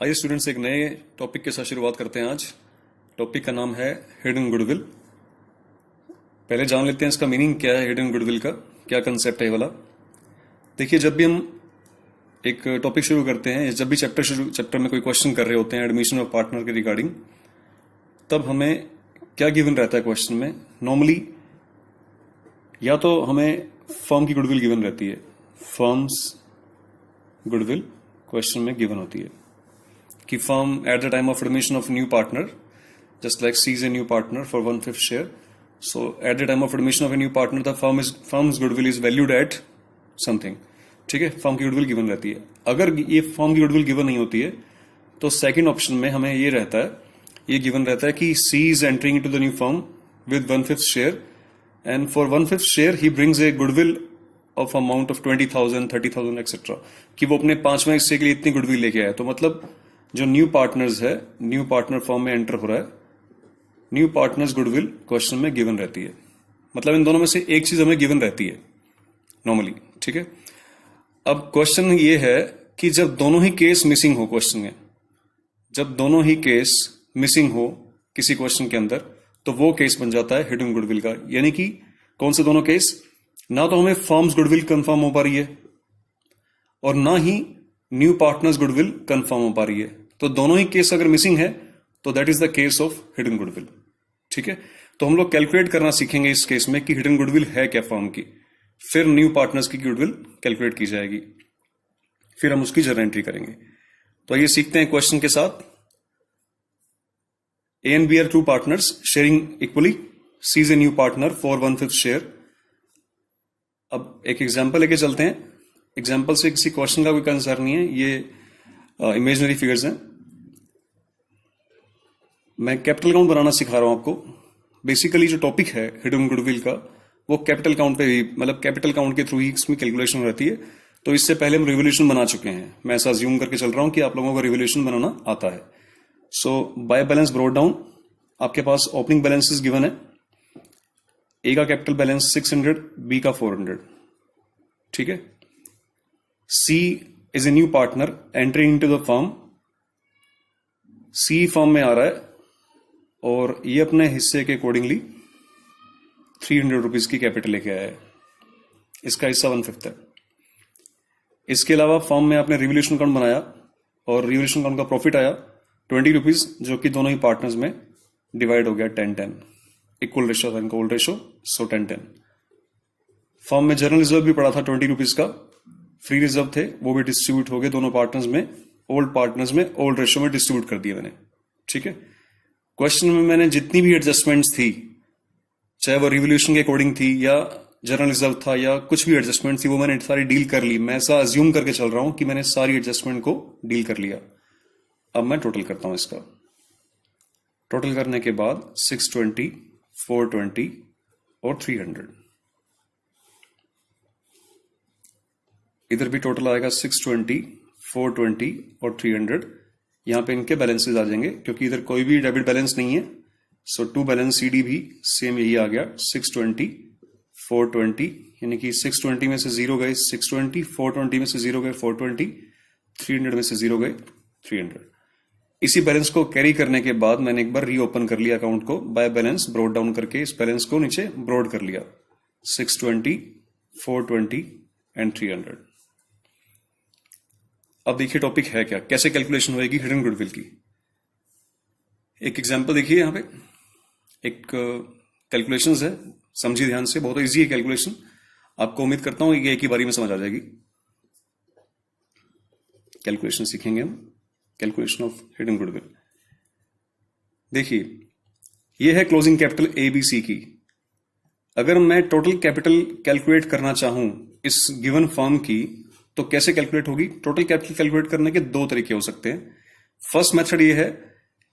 आइए स्टूडेंट्स, एक नए टॉपिक के साथ शुरुआत करते हैं। आज टॉपिक का नाम है हिडन गुडविल। पहले जान लेते हैं इसका मीनिंग क्या है, हिडन गुडविल का क्या कंसेप्ट है ये वाला। देखिए, जब भी हम एक टॉपिक शुरू करते हैं, जब भी चैप्टर में कोई क्वेश्चन कर रहे होते हैं एडमिशन ऑफ पार्टनर के रिगार्डिंग, तब हमें क्या गिवन रहता है क्वेश्चन में। नॉर्मली या तो हमें फर्म की गुडविल गिवन रहती है, फर्म्स गुडविल क्वेश्चन में गिवन होती है कि firm at the time of admission of new partner just like sees a new partner for 1/5 share, so at the time of admission of a new partner the firm's goodwill is valued at something। ठीक है, firm की goodwill given रहती है। अगर ये firm की goodwill given नहीं होती है तो सेकंड ऑप्शन में हमें ये रहता है, ये गिवन रहता है कि C is entering into the new firm with 1/5 share and for 1/5 share he brings a goodwill of amount of 20,000 30,000 etcetera, कि वो अपने 5वें हिस्से के लिए इतनी गुडविल लेके आया। तो मतलब जो न्यू पार्टनर्स है, न्यू पार्टनर फॉर्म में एंटर हो रहा है, न्यू पार्टनर्स गुडविल क्वेश्चन में गिवन रहती है। मतलब इन दोनों में से एक चीज हमें गिवन रहती है नॉर्मली। ठीक है, अब क्वेश्चन ये है कि जब दोनों ही केस मिसिंग हो क्वेश्चन में, जब दोनों ही केस मिसिंग हो किसी क्वेश्चन के अंदर, तो वो केस बन जाता है हिडन गुडविल का। यानी कि कौन से दोनों केस, ना तो हमें फर्म्स गुडविल कंफर्म हो पा रही है और ना ही न्यू पार्टनर्स गुडविल कंफर्म हो पा रही है। तो दोनों ही केस अगर मिसिंग है तो that is the case of hidden goodwill. ठीक है, तो हम लोग कैलकुलेट करना सीखेंगे इस केस में कि हिडन गुडविल है क्या फर्म की, फिर न्यू पार्टनर्स की गुडविल कैलकुलेट की जाएगी, फिर हम उसकी जर्नल एंट्री करेंगे। तो आइए सीखते हैं क्वेश्चन के साथ। A and B are two partners sharing equally, C is a new partner for 1/5 share. अब एक एग्जाम्पल लेके चलते हैं। एग्जाम्पल से किसी क्वेश्चन का कोई कंसर्न नहीं है, ये इमेजिनरी फिगर्स हैं। मैं कैपिटल काउंट बनाना सिखा रहा हूं आपको। बेसिकली जो टॉपिक है हिडन गुडविल का, वो कैपिटल काउंट पे ही, मतलब कैपिटल काउंट के थ्रू ही इसमें कैलकुलेशन रहती है। तो इससे पहले हम रिवोल्यूशन बना चुके हैं। मैं ऐसा अज्यूम करके चल रहा हूं कि आप लोगों को रिवोल्यूशन बनाना आता है। सो बाय बैलेंस ब्रॉट डाउन, आपके पास ओपनिंग बैलेंसेस गिवन है। ए का कैपिटल बैलेंस 600, बी का 400। ठीक है, C is a new partner entering into the firm. C firm में आ रहा है और ये अपने हिस्से के अकॉर्डिंगली 300 रुपीज की कैपिटल लेके आया है। इसका हिस्सा 1/5 है। इसके अलावा फर्म में आपने रिवोल्यूशन अकाउंट बनाया और रिवोल्यूशन अकाउंट का प्रॉफिट आया 20 रुपीज, जो कि दोनों ही पार्टनर्स में डिवाइड हो गया 10-10, इक्वल रेशो, इक्वल रेशो, सो 10-10। फर्म में जनरल रिजर्व भी पड़ा था 20 रुपीज का, फ्री रिजर्व थे, वो भी डिस्ट्रीब्यूट हो गए दोनों पार्टनर्स में, ओल्ड पार्टनर्स में ओल्ड रेशो में डिस्ट्रीब्यूट कर दिए मैंने। ठीक है, क्वेश्चन में मैंने जितनी भी एडजस्टमेंट्स थी, चाहे वो रिवोल्यूशन के अकॉर्डिंग थी या जनरल रिजर्व था या कुछ भी एडजस्टमेंट थी, वो मैंने सारी डील कर ली। मैं ऐसा अज्यूम करके चल रहा हूं कि मैंने सारी एडजस्टमेंट को डील कर लिया। अब मैं टोटल करता हूं इसका। टोटल करने के बाद 620, 420 और 300। इधर भी टोटल आएगा 620, 420 और 300। यहां पे इनके बैलेंसेस आ जाएंगे क्योंकि इधर कोई भी डेबिट बैलेंस नहीं है। सो टू बैलेंस सीडी भी सेम यही आ गया 620, 420, यानी कि 620 में से 0 गए 620, 420 में से 0 गए 420, 300 में से 0 गए 300। इसी बैलेंस को कैरी करने के बाद मैंने एक बार रीओपन कर लिया अकाउंट को, बाय बैलेंस ब्रॉट डाउन करके इस बैलेंस को नीचे ब्रॉड कर लिया, 620, 420 एंड 300। अब देखिए टॉपिक है क्या, कैसे कैलकुलेशन होएगी हिडन गुडविल की। एक एग्जांपल देखिए, यहां पे एक कैलकुलेशंस है, समझिए ध्यान से, बहुत इजी है कैलकुलेशन। आपको उम्मीद करता हूं कि एक ही बारी में समझ आ जाएगी। कैलकुलेशन सीखेंगे हम, कैलकुलेशन ऑफ हिडन गुडविल। देखिए, यह है क्लोजिंग कैपिटल ABC की। अगर मैं टोटल कैपिटल कैलकुलेट करना चाहूं इस गिवन फर्म की, तो कैसे कैलकुलेट होगी? टोटल कैपिटल कैलकुलेट करने के दो तरीके हो सकते हैं। फर्स्ट मेथड ये है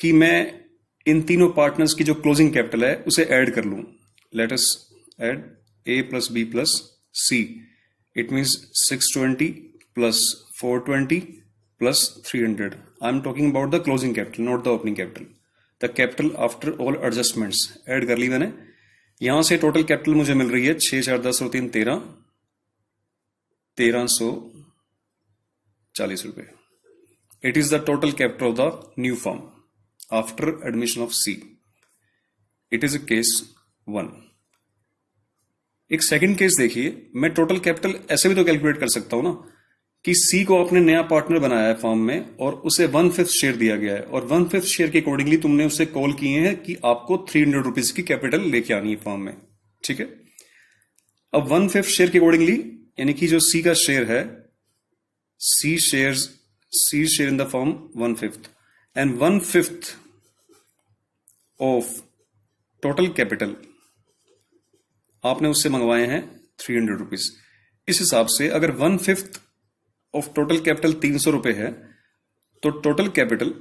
कि मैं इन तीनों पार्टनर्स की जो क्लोजिंग कैपिटल है उसे ऐड कर लूं। Let us add A plus B plus C। It means 620 plus 420 plus 300। I am talking about the closing capital, not the opening capital. The capital after all adjustments add कर ली मैंने। यहां से total capital मुझे मिल रही है 6 4 10 और 3 13, 1340 रुपए। It is the total capital of the new firm after admission of C. It is a case 1. एक सेकंड केस देखिए, मैं टोटल कैपिटल ऐसे भी तो कैलकुलेट कर सकता हूं ना कि सी को आपने नया पार्टनर बनाया है फर्म में और उसे 1/5 शेयर दिया गया है और 1/5 शेयर के अकॉर्डिंगली तुमने उसे कॉल किए हैं कि आपको 300 रुपीज की कैपिटल लेके आनी है फर्म में, ठीक है। अब 1/5 शेयर के अकॉर्डिंगली यानी कि जो सी का शेयर है, C share in the firm 1/5 and 1/5 of total capital आपने उससे मंगवाए हैं 300 रुपीज। इस हिसाब से अगर 1/5 ऑफ टोटल कैपिटल 300 रुपए है तो टोटल कैपिटल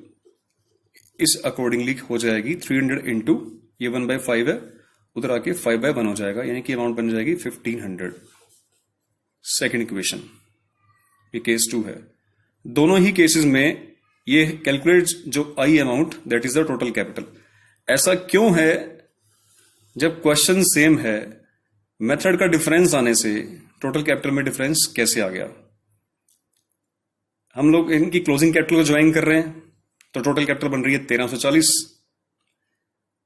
इस अकॉर्डिंगली हो जाएगी 300 इंटू ये 1/5 है, उधर आके 5/1 हो जाएगा, यानी कि अमाउंट बन जाएगी 1500। सेकेंड इक्वेशन, ये केस 2 है। दोनों ही केसेस में ये कैलकुलेट जो आई amount that is the total capital. ऐसा क्यों है? जब क्वेश्चन सेम है, मेथड का डिफरेंस आने से टोटल कैपिटल में डिफरेंस कैसे आ गया? हम लोग इनकी क्लोजिंग कैपिटल को ज्वाइन कर रहे हैं तो टोटल कैपिटल बन रही है 1340।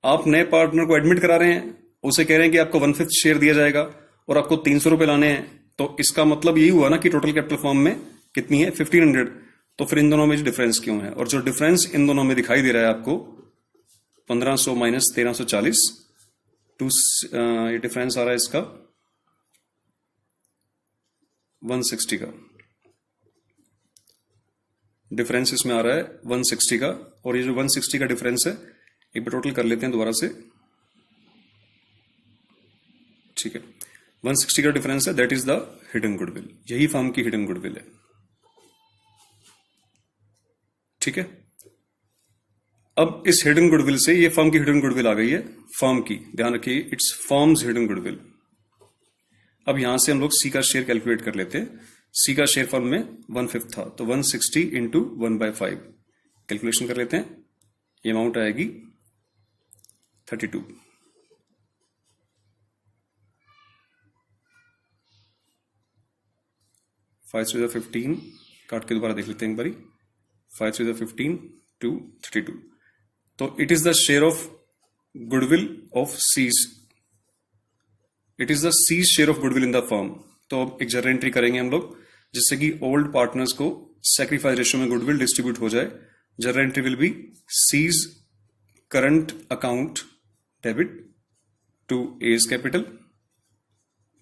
आप नए पार्टनर को एडमिट करा रहे हैं, उसे कह रहे हैं कि आपको 1/5 शेयर दिया जाएगा और आपको 300 रुपए लाने हैं, तो इसका मतलब यही हुआ ना कि टोटल कैपिटल फॉर्म में कितनी है 1500। तो फिर इन दोनों में डिफरेंस क्यों है? और जो डिफरेंस इन दोनों में दिखाई दे रहा है आपको 1500 माइनस 1340 ये डिफरेंस आ रहा है इसका 160 का डिफरेंस इसमें आ रहा है 160 का। और ये जो 160 का डिफरेंस है एक बार टोटल कर लेते हैं दोबारा से, ठीक है। 160 का डिफरेंस है, that is the hidden goodwill, यही फर्म की हिडन गुडविल है, ठीक है। अब इस हिडन गुडविल से ये फर्म की हिडन गुडविल आ गई है, फर्म की, ध्यान रखिए इट्स फर्म्स हिडन गुडविल। अब यहां से हम लोग सी का शेयर कैलकुलेट कर लेते हैं। सी का शेयर फर्म में 1/5 था तो 160 इंटू 1/5 कैलकुलेशन कर लेते हैं। ये अमाउंट आएगी 32। फाइव 15 काट के दोबारा देख लेते हैं एक बारी। 5 15 2 32। तो it is the share of goodwill of C's, it is the C's share of goodwill in the firm. तो अब एक जर्नल एंट्री करेंगे हम लोग जिससे कि ओल्ड पार्टनर्स को सैक्रिफाइस रेशियो में गुडविल डिस्ट्रीब्यूट हो जाए। Journal entry will be C's current account debit to A's capital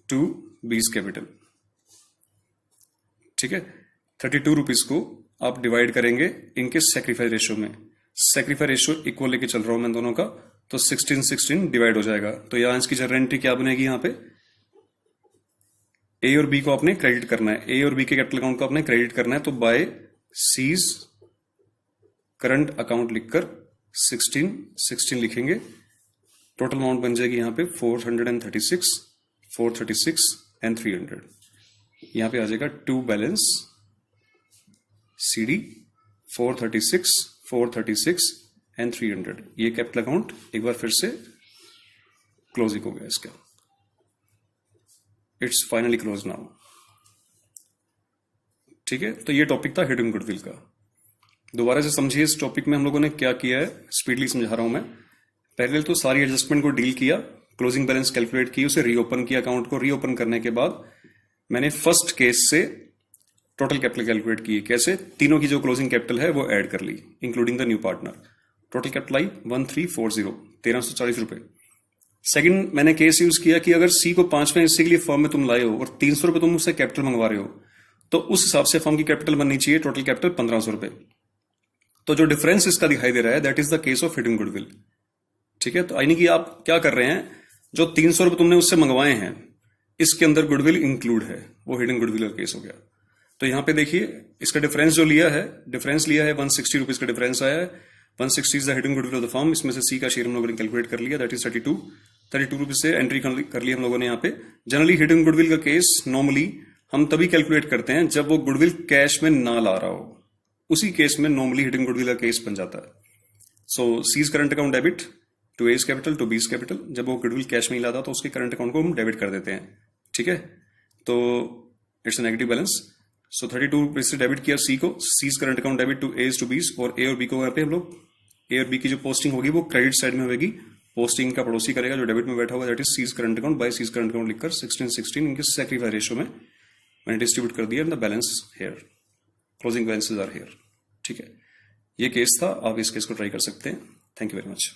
to B's capital, ठीक है। 32 रुपीज को आप डिवाइड करेंगे इनके सैक्रिफाइस रेशियो में। सैक्रिफाइस रेशियो इक्वल लेके चल रहा हूं मैं दोनों का, तो 16 डिवाइड हो जाएगा। तो यहां इसकी जर्नल एंट्री क्या बनेगी? यहां पे ए और बी को आपने क्रेडिट करना है, ए और बी के कैपिटल अकाउंट को आपने क्रेडिट करना है, तो बाय सीज करंट अकाउंट लिखकर 16 लिखेंगे। टोटल अमाउंट बन जाएगी यहां पे 436 एंड 300। यहां पे आ जाएगा टू बैलेंस सीडी 436 एंड 300। ये कैपिटल अकाउंट एक बार फिर से क्लोजिंग हो गया इसका, इट्स फाइनली क्लोज नाउ, ठीक है। तो ये टॉपिक था हिडन गुडविल का। दोबारा से समझिए इस टॉपिक में हम लोगों ने क्या किया है, स्पीडली समझा रहा हूं मैं। पहले तो सारी एडजस्टमेंट को डील किया, क्लोजिंग बैलेंस कैलकुलेट की, उसे रीओपन किया अकाउंट को। रीओपन करने के बाद मैंने फर्स्ट केस से टोटल कैपिटल कैलकुलेट की। कैसे? तीनों की जो क्लोजिंग कैपिटल है वो ऐड कर ली including the new partner. Total capital आई 1340 1340 रुपए। सेकंड मैंने केस यूज किया कि अगर सी को 5वें हिस्से के लिए फर्म में तुम लाए हो और 300 रुपए तुम उससे कैपिटल मंगवा रहे हो तो उस हिसाब से फर्म की कैपिटल बननी चाहिए टोटल कैपिटल 1500 रुपए। तो जो डिफरेंस इसका दिखाई दे रहा है that is the case of hidden goodwill, ठीक है। तो यानी कि आप क्या कर रहे हैं, जो 300 रुपए तुमने उससे मंगवाए हैं इसके अंदर गुडविल इंक्लूड है, वो हिडन गुडविल का केस हो गया। तो यहां पे देखिए इसका डिफरेंस जो लिया है, डिफरेंस लिया है 160 रुपीज का डिफरेंस आया है। 160 is the hidden goodwill of the firm. इसमें से सी का शेयर हम लोगों ने कैलकुलेट कर लिया, दैट इज 32 रुपीज से एंट्री कर ली हम लोगों ने यहाँ पे। जनरली हिडन गुडविल का केस नॉर्मली हम तभी कैलकुलेट करते हैं जब वो गुडविल कैश में ना ला रहा हो, उसी केस में नॉर्मली हिडन गुडविल का केस बन जाता है। So C's current account debit to A's capital to B's capital, जब वो गुडविल कैश में ही लाता तो उसके करंट अकाउंट को हम डेबिट कर देते हैं, ठीक है। तो इट्स नेगेटिव बैलेंस। सो 32 से डेबिट किया सी को, C's current account debit to A's to B's, और ए और बी को यहाँ पे हम लोग ए और बी की जो पोस्टिंग होगी वो क्रेडिट साइड में होगी। पोस्टिंग का पड़ोसी करेगा जो डेबिट में बैठा हुआ, that is C's current account by C's current account लिखकर 16 इनके सेक्रीफाई रेशियो में मैंने डिस्ट्रीब्यूट कर दिया and the balance here, closing balances are here. ठीक है, ये केस था, आप इस केस को ट्राई कर सकते हैं। Thank you very much.